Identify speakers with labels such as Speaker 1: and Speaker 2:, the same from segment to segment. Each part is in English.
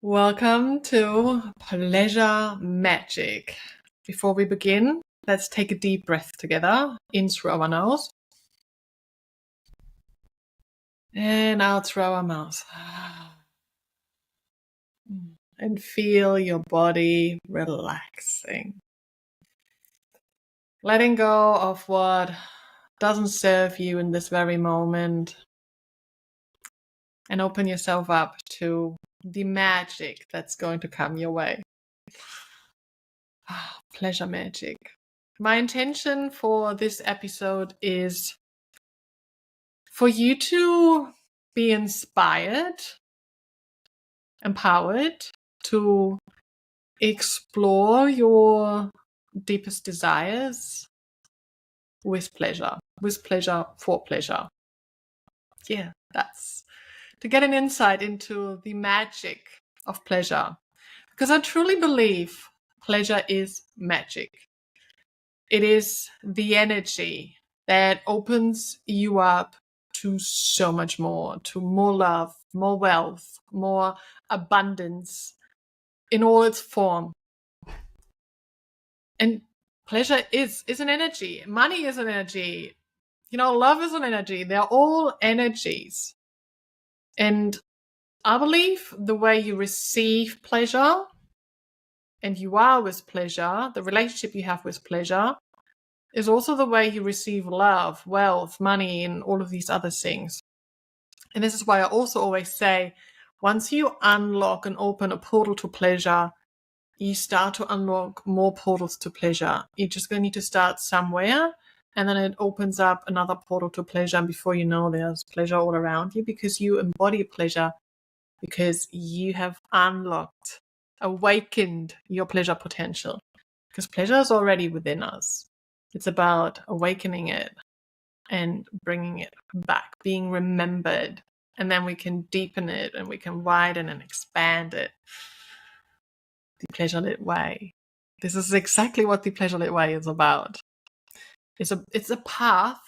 Speaker 1: Welcome to Pleasure Magic. Before we begin, let's take a deep breath together, in through our nose and out through our mouth. And feel your body relaxing. Letting go of what doesn't serve you in this very moment. And open yourself up to the magic that's going to come your way. Pleasure magic. My intention for this episode is for you to be inspired, empowered to explore your deepest desires with pleasure for pleasure. Yeah, that's to get an insight into the magic of pleasure. Because I truly believe pleasure is magic. It is the energy that opens you up to so much more, to more love, more wealth, more abundance in all its form. And pleasure is an energy. Money is an energy. Love is an energy. They're all energies. And I believe the way you receive pleasure and you are with pleasure, the relationship you have with pleasure, is also the way you receive love, wealth, money, and all of these other things. And this is why I also always say, once you unlock and open a portal to pleasure, you start to unlock more portals to pleasure. You're just going to need to start somewhere, and then it opens up another portal to pleasure. And before you know, there's pleasure all around you because you embody pleasure, because you have unlocked, awakened your pleasure potential. Because pleasure is already within us. It's about awakening it and bringing it back, being remembered. And then we can deepen it and we can widen and expand it. The pleasure-lit way. This is exactly what the pleasure-lit way is about. It's a path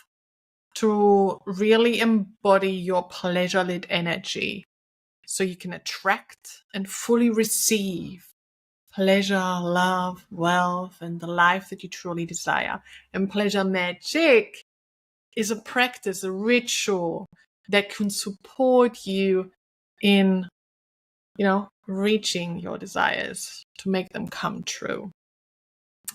Speaker 1: to really embody your pleasure-lit energy so you can attract and fully receive pleasure, love, wealth, and the life that you truly desire. And pleasure magic is a practice, a ritual that can support you in, reaching your desires to make them come true.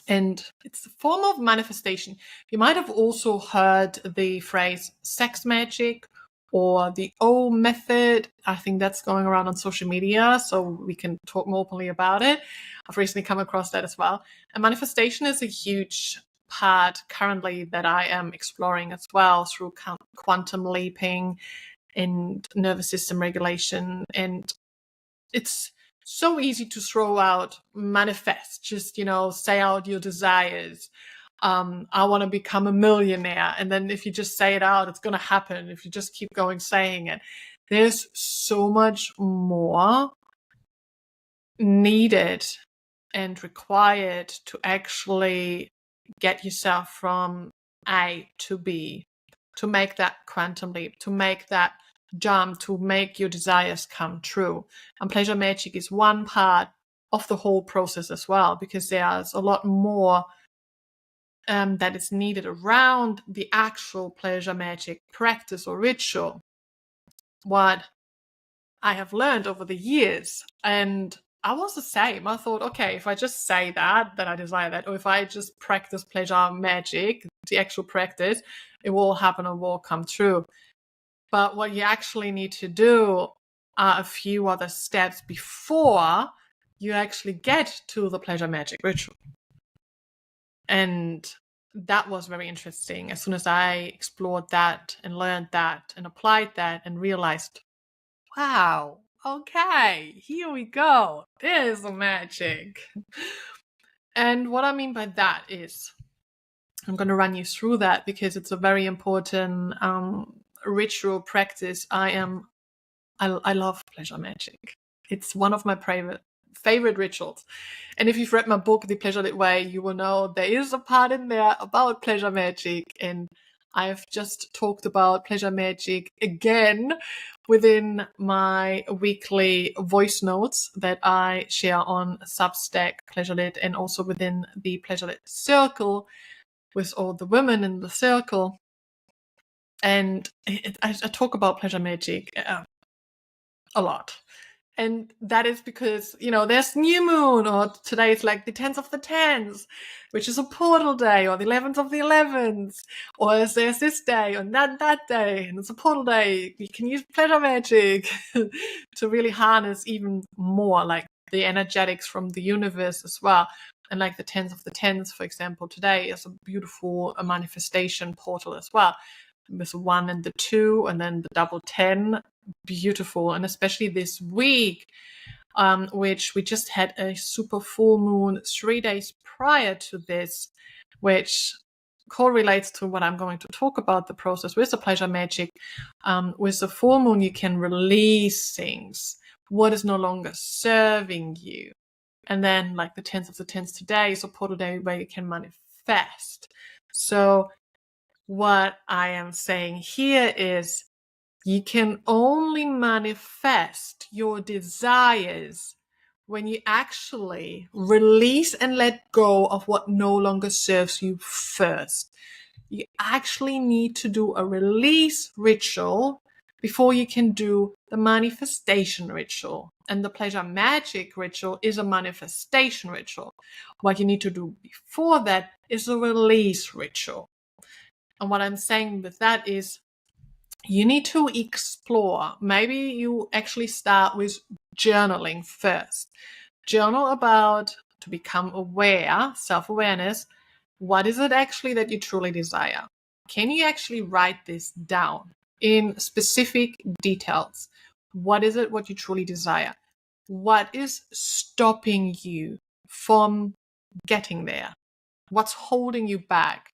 Speaker 1: And it's a form of manifestation. You might have also heard the phrase sex magic or the O method. I think that's going around on social media, so we can talk more openly about it. I've recently come across that as well. And manifestation is a huge part currently that I am exploring as well through quantum leaping and nervous system regulation. And it's so easy to throw out manifest, just, say out your desires. I want to become a millionaire. And then if you just say it out, it's going to happen. If you just keep going saying it, there's so much more needed and required to actually get yourself from A to B, to make that quantum leap, to make that jump, to make your desires come true. And pleasure magic is one part of the whole process as well, because there's a lot more that is needed around the actual pleasure magic practice or ritual. What I have learned over the years, and I was the same. I thought, okay, if I just say that I desire that, or if I just practice pleasure magic, the actual practice, it will happen and will come true. But what you actually need to do are a few other steps before you actually get to the pleasure magic ritual. And that was very interesting. As soon as I explored that and learned that and applied that and realized, wow, okay, here we go. There's the magic. And what I mean by that is, I'm going to run you through that because it's a very important ritual practice. I love pleasure magic. It's one of my favorite rituals. And if you've read my book, The Pleasure-Lit Way, you will know there is a part in there about pleasure magic. And I've just talked about pleasure magic again within my weekly voice notes that I share on Substack Pleasurelit, and also within the Pleasurelit circle with all the women in the circle. And I talk about pleasure magic a lot. And that is because, there's new moon, or today is like the 10th of the 10th, which is a portal day, or the 11th of the 11th, or there's this day, or that day, and it's a portal day. You can use pleasure magic to really harness even more, like the energetics from the universe as well. And like the 10th of the 10th, for example, today is a beautiful manifestation portal as well, with 1 and the 2, and then the double 10. Beautiful. And especially this week, which we just had a super full moon 3 days prior to this, which correlates to what I'm going to talk about, the process with the pleasure magic. With the full moon, you can release things, what is no longer serving you. And then like the 10th of the 10th today is a portal day where you can manifest. So what I am saying here is, you can only manifest your desires when you actually release and let go of what no longer serves you first. You actually need to do a release ritual before you can do the manifestation ritual. And the pleasure magic ritual is a manifestation ritual. What you need to do before that is a release ritual. And what I'm saying with that is, you need to explore. Maybe you actually start with journaling first. Journal about, to become aware, self-awareness. What is it actually that you truly desire? Can you actually write this down in specific details? What is it what you truly desire? What is stopping you from getting there? What's holding you back?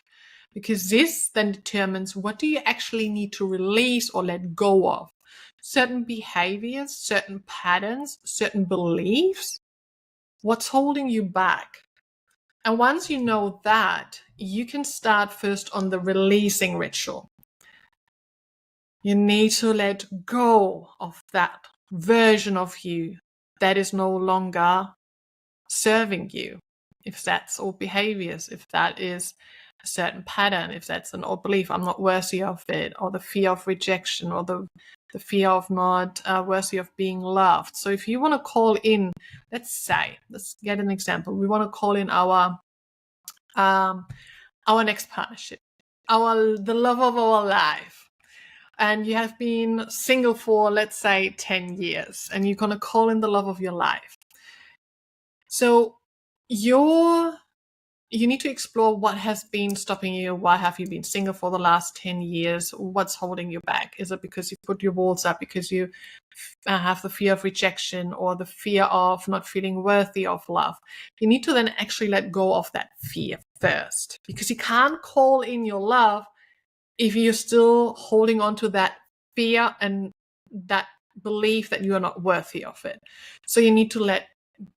Speaker 1: Because this then determines, what do you actually need to release or let go of? Certain behaviors, certain patterns, certain beliefs. What's holding you back? And once you know that, you can start first on the releasing ritual. You need to let go of that version of you that is no longer serving you. If that's all behaviors, if that is a certain pattern, if that's an old belief, I'm not worthy of it, or the fear of rejection, or the fear of not worthy of being loved. So if you want to call in, let's get an example. We want to call in our next partnership, the love of our life. And you have been single for, let's say, 10 years, and you're going to call in the love of your life. So you need to explore what has been stopping you. Why have you been single for the last 10 years? What's holding you back? Is it because you put your walls up, because you have the fear of rejection, or the fear of not feeling worthy of love? You need to then actually let go of that fear first, because you can't call in your love if you're still holding on to that fear and that belief that you are not worthy of it. So you need to let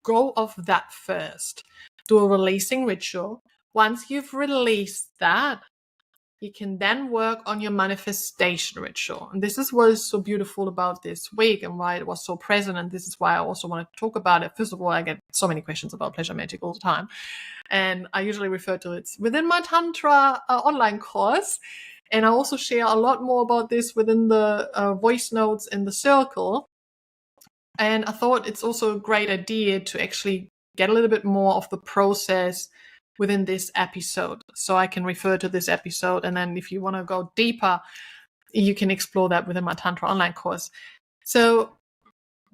Speaker 1: go of that first. Do a releasing ritual. Once you've released that, you can then work on your manifestation ritual. And this is what is so beautiful about this week, and why it was so present. And this is why I also want to talk about it. First of all, I get so many questions about pleasure magic all the time. And I usually refer to it within my Tantra online course. And I also share a lot more about this within the voice notes in the circle. And I thought it's also a great idea to actually get a little bit more of the process within this episode. So I can refer to this episode. And then if you want to go deeper, you can explore that within my Tantra online course. So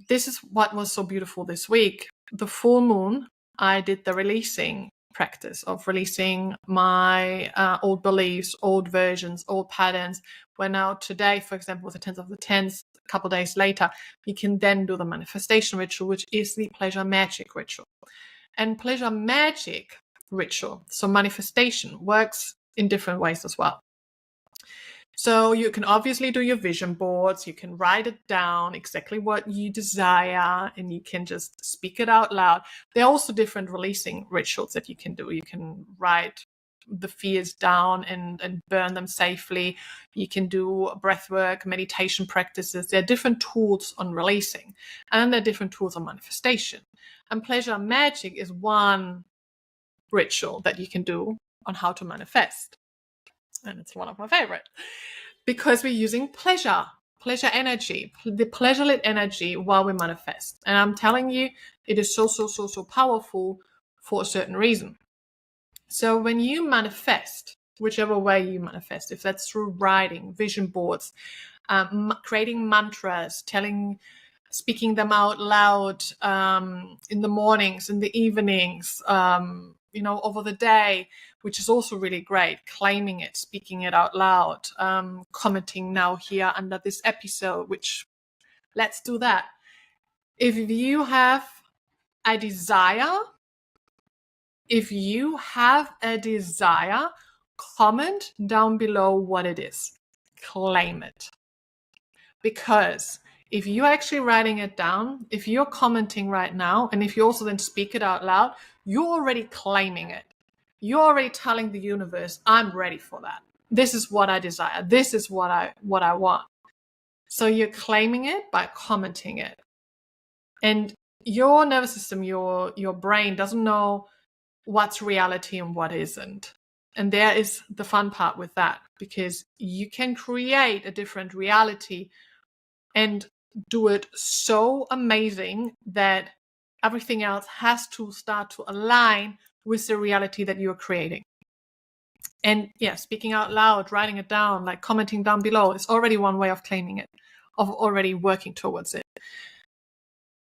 Speaker 1: this is what was so beautiful this week. The full moon, I did the releasing practice of releasing my old beliefs, old versions, old patterns. Where now today, for example, with the 10th of the 10th, a couple of days later, you can then do the manifestation ritual, which is the pleasure magic ritual. And pleasure magic ritual, so manifestation, works in different ways as well. So you can obviously do your vision boards, you can write it down exactly what you desire, and you can just speak it out loud. There are also different releasing rituals that you can do. You can write the fears down and burn them safely. You can do breath work, meditation practices. There are different tools on releasing, and there are different tools on manifestation. And pleasure magic is one ritual that you can do on how to manifest. And it's one of my favorite because we're using pleasure energy, the pleasure-lit energy while we manifest. And I'm telling you, it is so powerful for a certain reason. So when you manifest, whichever way you manifest, if that's through writing, vision boards, creating mantras, speaking them out loud in the mornings, in the evenings, over the day, which is also really great, claiming it, speaking it out loud, commenting now here under this episode, which let's do that. If you have a desire, comment down below what it is. Claim it. Because if you're actually writing it down, if you're commenting right now, and if you also then speak it out loud, you're already claiming it. You're already telling the universe, I'm ready for that. This is what I desire. This is what I want. So you're claiming it by commenting it. And your nervous system, your brain doesn't know what's reality and what isn't. And there is the fun part with that, because you can create a different reality and do it so amazing that everything else has to start to align with the reality that you're creating. And yeah, speaking out loud, writing it down, like commenting down below is already one way of claiming it, of already working towards it.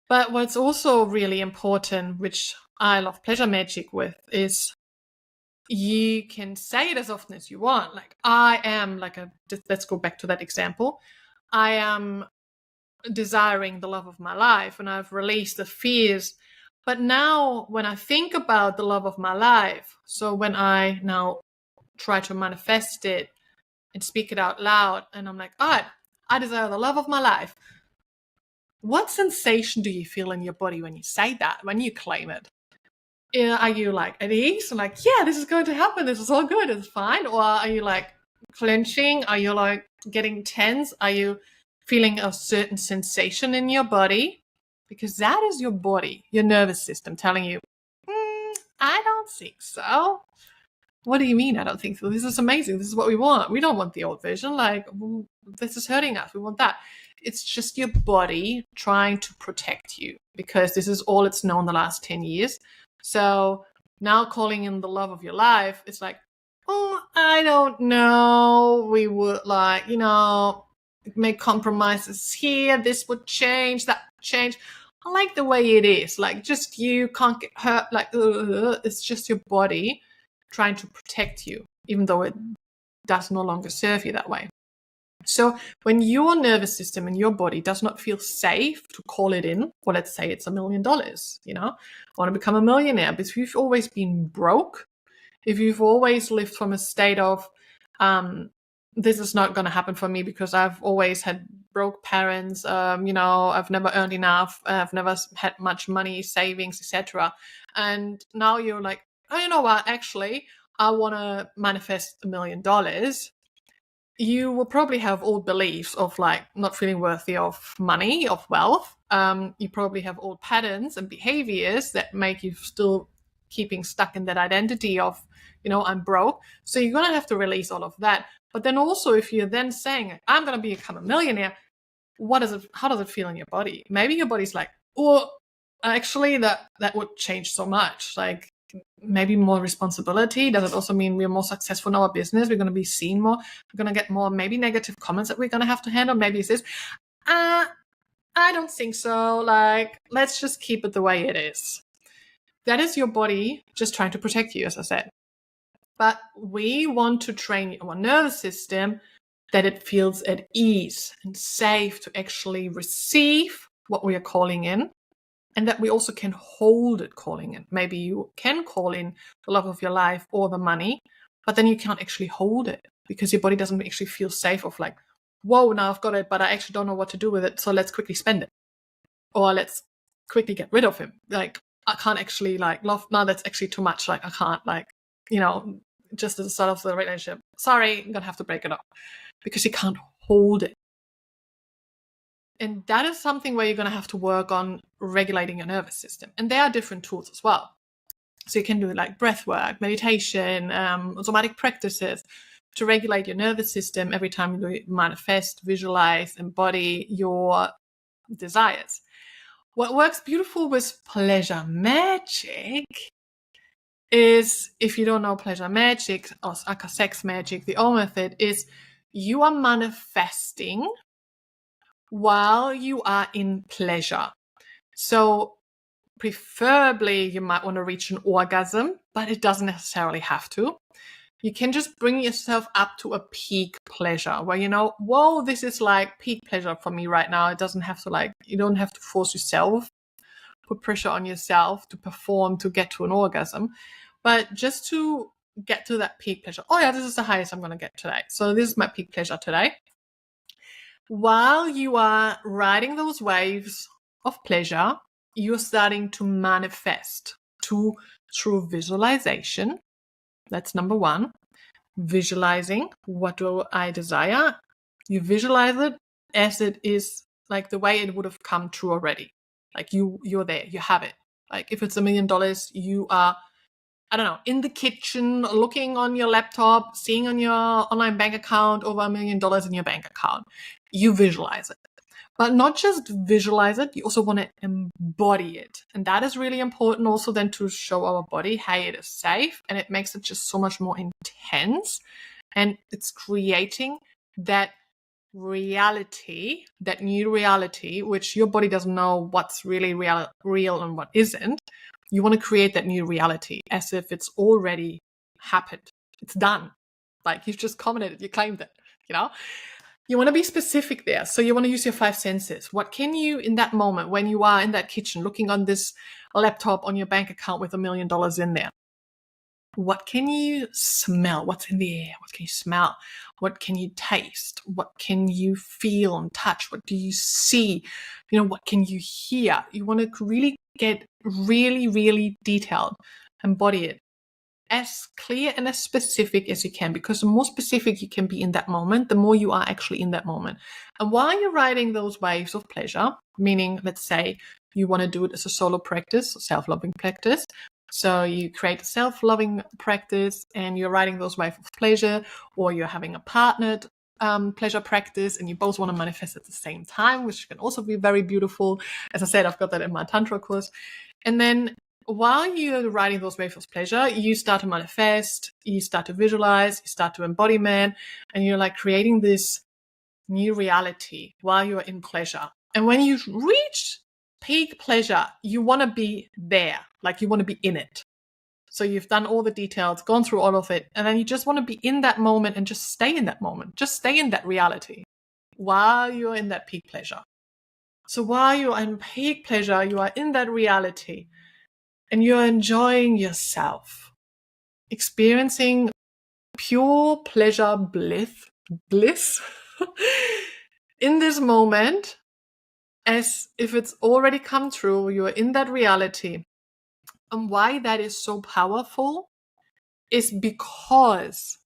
Speaker 1: But what's also really important, which I love pleasure magic with, is you can say it as often as you want. Like, I am let's go back to that example. I am desiring the love of my life, and I've released the fears. But now when I think about the love of my life, so when I now try to manifest it and speak it out loud, and I'm like, all right, I desire the love of my life. What sensation do you feel in your body when you say that, when you claim it? Are you like at ease? Like, yeah, this is going to happen. This is all good. It's fine. Or are you like clenching? Are you like getting tense? Are you feeling a certain sensation in your body? Because that is your body, your nervous system telling you, I don't think so. What do you mean I don't think so? This is amazing. This is what we want. We don't want the old version. Like, this is hurting us. We want that. It's just your body trying to protect you, because this is all it's known the last 10 years. So now calling in the love of your life, it's like, oh, I don't know. We would make compromises here. This would change, that would change. I like the way it is. Like, just you can't get hurt. Like, it's just your body trying to protect you, even though it does no longer serve you that way. So when your nervous system and your body does not feel safe to call it in, or let's say it's $1 million, I want to become a millionaire, but if you've always been broke, if you've always lived from a state of, this is not going to happen for me because I've always had broke parents, I've never earned enough, I've never had much money, savings, etc. And now you're like, oh, you know what, actually, I want to manifest $1 million. You will probably have old beliefs of like not feeling worthy of money, of wealth. You probably have old patterns and behaviors that make you still keeping stuck in that identity of, I'm broke. So you're going to have to release all of that. But then also, if you're then saying, I'm going to become a millionaire, how does it feel in your body? Maybe your body's like, oh, actually that would change so much. Like, maybe more responsibility. Does it also mean we're more successful in our business? We're going to be seen more. We're going to get more maybe negative comments that we're going to have to handle. Maybe it's this. I don't think so. Like, let's just keep it the way it is. That is your body just trying to protect you, as I said. But we want to train our nervous system that it feels at ease and safe to actually receive what we are calling in. And that we also can hold it calling in. Maybe you can call in the love of your life or the money, but then you can't actually hold it because your body doesn't actually feel safe of like, whoa, now I've got it, but I actually don't know what to do with it. So let's quickly spend it. Or let's quickly get rid of him. Like, I can't actually like love, no, that's actually too much. Like, I can't just at the start of the relationship, sorry, I'm gonna have to break it up, because you can't hold it. And that is something where you're gonna have to work on regulating your nervous system. And there are different tools as well. So you can do like breath work, meditation, somatic practices to regulate your nervous system every time you manifest, visualize, embody your desires. What works beautiful with pleasure magic is, if you don't know pleasure magic or sex magic, the old method is you are manifesting while you are in pleasure. So preferably you might want to reach an orgasm, but it doesn't necessarily have to. You can just bring yourself up to a peak pleasure where, you know, whoa, this is like peak pleasure for me right now. It doesn't have to, like, you don't have to force yourself, put pressure on yourself to perform to get to an orgasm, but just to get to that peak pleasure. Oh yeah, this is the highest I'm going to get today. So this is my peak pleasure today. While you are riding those waves of pleasure, you're starting to manifest through visualization. That's number one. Visualizing, what do I desire? You visualize it as it is, like the way it would have come true already. Like you're there, you have it. Like if it's $1 million, you are, I don't know, in the kitchen, looking on your laptop, seeing on your online bank account over $1 million in your bank account. You visualize it. But not just visualize it, you also want to embody it. And that is really important also then to show our body, hey, it is safe, and it makes it just so much more intense. And it's creating that reality, that new reality, which your body doesn't know what's really real and what isn't. You want to create that new reality as if it's already happened. It's done. Like you've just commented, you claimed it, you know? You want to be specific there. So you want to use your 5 senses. What can you, in that moment, when you are in that kitchen, looking on this laptop on your bank account with $1 million in there, what can you smell? What's in the air? What can you smell? What can you taste? What can you feel and touch? What do you see? You know, what can you hear? You want to really get really, really detailed, embody it. As clear and as specific as you can, because the more specific you can be in that moment, the more you are actually in that moment. And while you're riding those waves of pleasure, meaning, let's say you want to do it as a solo practice, self-loving practice. So you create a self-loving practice and you're riding those waves of pleasure, or you're having a partnered pleasure practice and you both want to manifest at the same time, which can also be very beautiful. As I said, I've got that in my Tantra course. And then while you're riding those waves of pleasure, you start to manifest, you start to visualize, you start to embodiment, and you're like creating this new reality while you're in pleasure. And when you reach peak pleasure, you want to be there, like you want to be in it. So you've done all the details, gone through all of it, and then you just want to be in that moment and just stay in that moment, just stay in that reality while you're in that peak pleasure. So while you're in peak pleasure, you are in that reality. And you're enjoying yourself, experiencing pure pleasure bliss in this moment, as if it's already come true. You're in that reality. And why that is so powerful is because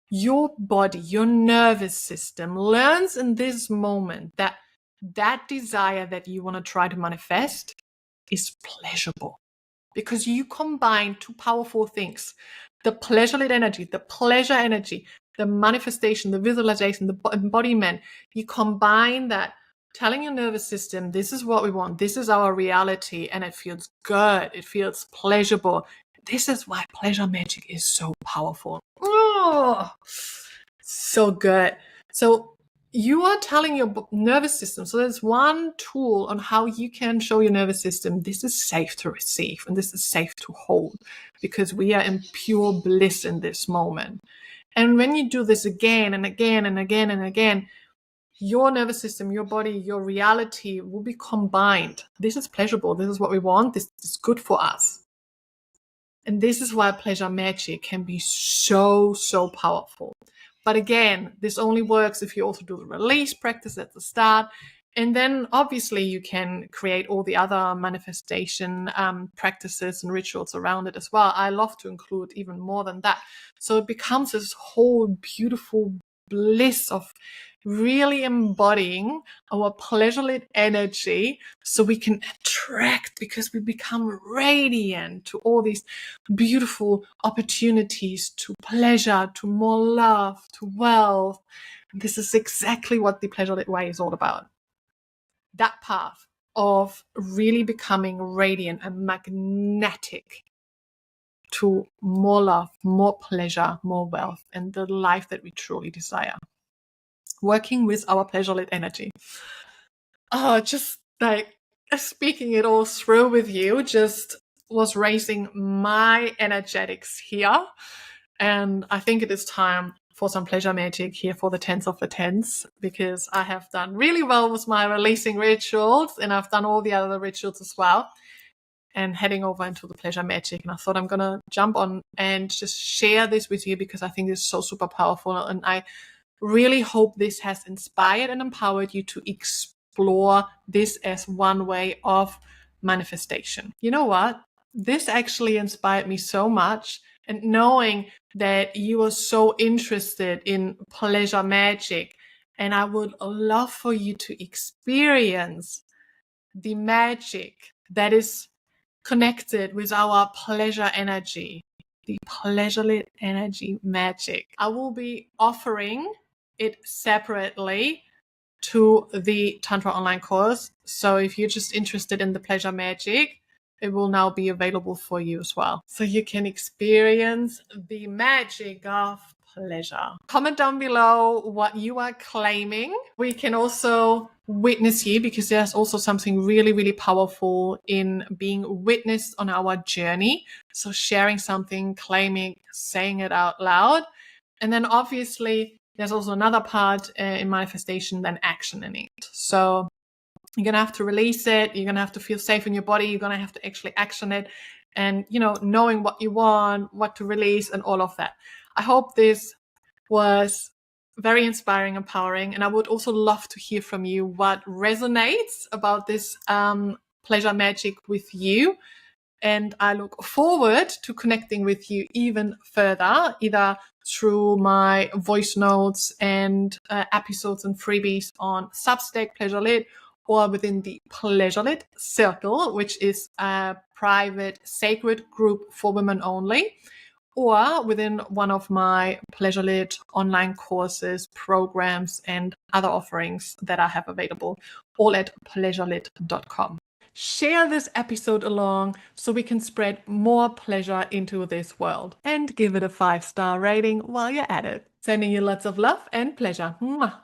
Speaker 1: your body, your nervous system learns in this moment that desire that you want to try to manifest is pleasurable. Because you combine 2 powerful things, the pleasure-lit energy, the pleasure energy, the manifestation, the visualization, the embodiment. You combine that, telling your nervous system, this is what we want, this is our reality, and it feels good, it feels pleasurable. This is why pleasure magic is so powerful. Oh, so good. So you are telling your nervous system. So there's one tool on how you can show your nervous system, this is safe to receive and this is safe to hold, because we are in pure bliss in this moment. And when you do this again and again and again and again, your nervous system, your body, your reality will be combined. This is pleasurable. This is what we want. This is good for us. And this is why pleasure magic can be so, so powerful. But again, this only works if you also do the release practice at the start. And then obviously you can create all the other manifestation practices and rituals around it as well. I love to include even more than that. So it becomes this whole beautiful bliss of really embodying our pleasure-lit energy so we can attract, because we become radiant to all these beautiful opportunities, to pleasure, to more love, to wealth. And this is exactly what the pleasure-lit way is all about. That path of really becoming radiant and magnetic to more love, more pleasure, more wealth, and the life that we truly desire. Working with our pleasure-lit energy. Oh, just like speaking it all through with you just was raising my energetics here. And I think it is time for some pleasure magic here for the 10th of the 10th, because I have done really well with my releasing rituals, and I've done all the other rituals as well, and heading over into the pleasure magic. And I thought I'm going to jump on and just share this with you because I think it's so super powerful. And I really hope this has inspired and empowered you to explore this as one way of manifestation. You know what? This actually inspired me so much. And knowing that you are so interested in pleasure magic, and I would love for you to experience the magic that is connected with our pleasure energy, the pleasure-lit energy magic. I will be offering it separately to the Tantra online course. So if you're just interested in the pleasure magic, it will now be available for you as well. So you can experience the magic of pleasure. Comment down below what you are claiming. We can also witness you, because there's also something really, really powerful in being witnessed on our journey. So sharing something, claiming, saying it out loud. And then obviously there's also another part in manifestation than actioning it. So you're going to have to release it. You're going to have to feel safe in your body. You're going to have to actually action it. And, knowing what you want, what to release, and all of that. I hope this was very inspiring, empowering. And I would also love to hear from you what resonates about this pleasure magic with you. And I look forward to connecting with you even further, either through my voice notes and episodes and freebies on Substack Pleasure Lit, or within the Pleasure Lit Circle, which is a private sacred group for women only, or within one of my Pleasure Lit online courses, programs, and other offerings that I have available, all at pleasurelit.com. Share this episode along so we can spread more pleasure into this world, and give it a 5-star rating while you're at it. Sending you lots of love and pleasure. Mwah.